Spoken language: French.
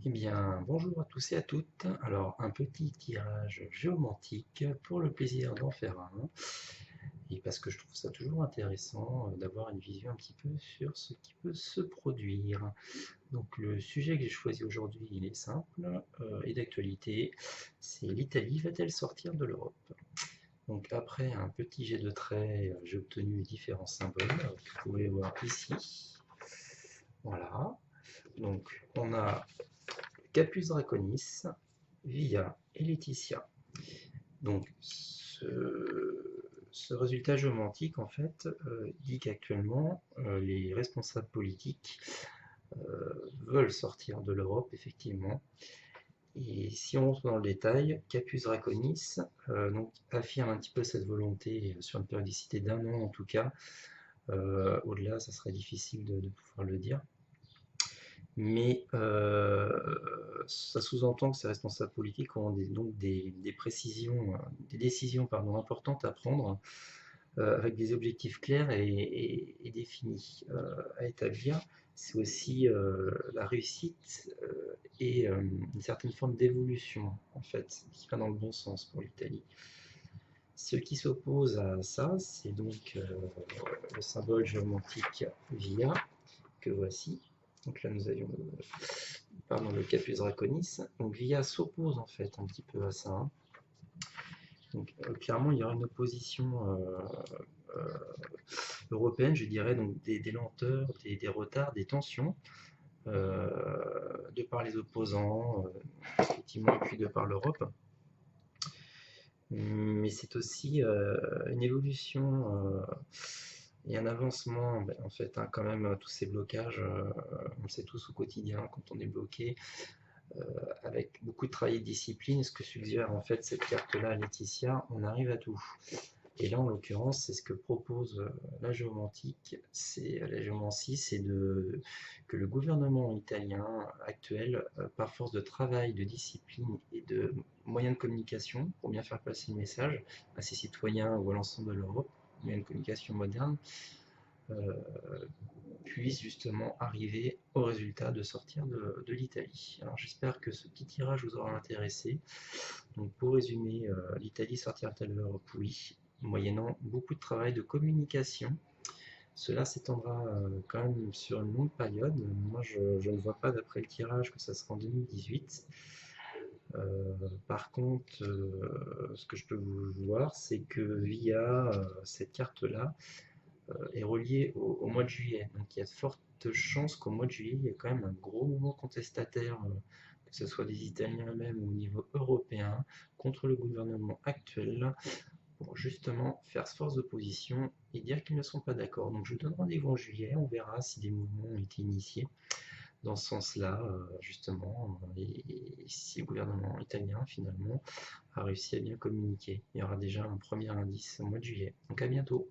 Eh bien, bonjour à tous et à toutes. Alors, un petit tirage géomantique pour le plaisir d'en faire un, et parce que je trouve ça toujours intéressant d'avoir une vision un petit peu sur ce qui peut se produire. Donc, le sujet que j'ai choisi aujourd'hui, il est simple et d'actualité. C'est l'Italie va-t-elle sortir de l'Europe? Donc, après un petit jet de traits, j'ai obtenu différents symboles que vous pouvez voir ici. Voilà. Donc, on a Capus Draconis, Via et Laetitia. Donc ce résultat géomantique en fait dit qu'actuellement les responsables politiques veulent sortir de l'Europe effectivement. Et si on rentre dans le détail, Capus Draconis donc, affirme un petit peu cette volonté sur une périodicité d'un an en tout cas. Au-delà, ça serait difficile de pouvoir le dire. Mais ça sous-entend que ces responsables politiques ont donc des précisions, des décisions pardon, importantes à prendre, avec des objectifs clairs et définis à établir. C'est aussi la réussite et une certaine forme d'évolution, en fait, qui va dans le bon sens pour l'Italie. Ce qui s'oppose à ça, c'est donc le symbole géomantique VIA, que voici. Donc là, nous avions le Capus Draconis. Donc VIA s'oppose en fait un petit peu à ça, hein. Donc clairement, il y aura une opposition européenne, je dirais, donc des lenteurs, des retards, des tensions, de par les opposants, effectivement, et puis de par l'Europe. Mais c'est aussi une évolution et un avancement, en fait, hein, quand même, tous ces blocages, on le sait tous au quotidien, quand on est bloqué, avec beaucoup de travail et de discipline, ce que suggère en fait cette carte-là, Laetitia, on arrive à tout. Et là, en l'occurrence, c'est ce que propose la géomantique, c'est la géomancie, c'est que le gouvernement italien actuel, par force de travail, de discipline et de moyens de communication, pour bien faire passer le message à ses citoyens ou à l'ensemble de l'Europe, moyens de communication modernes, euh, puisse justement arriver au résultat de sortir de l'Italie. Alors j'espère que ce petit tirage vous aura intéressé. Donc pour résumer, l'Italie sortira-t-elle de l'Europe? Oui, moyennant beaucoup de travail de communication. Cela s'étendra quand même sur une longue période. Moi, je ne vois pas, d'après le tirage, que ça sera en 2018. Par contre, ce que je peux vous voir, c'est que via cette carte-là, est relié au mois de juillet. Donc il y a de fortes chances qu'au mois de juillet, il y ait quand même un gros mouvement contestataire, que ce soit des Italiens eux-mêmes ou au niveau européen, contre le gouvernement actuel, pour justement faire force d'opposition et dire qu'ils ne sont pas d'accord. Donc je vous donne rendez-vous en juillet, on verra si des mouvements ont été initiés dans ce sens-là, justement, et si le gouvernement italien, finalement, a réussi à bien communiquer. Il y aura déjà un premier indice au mois de juillet. Donc à bientôt.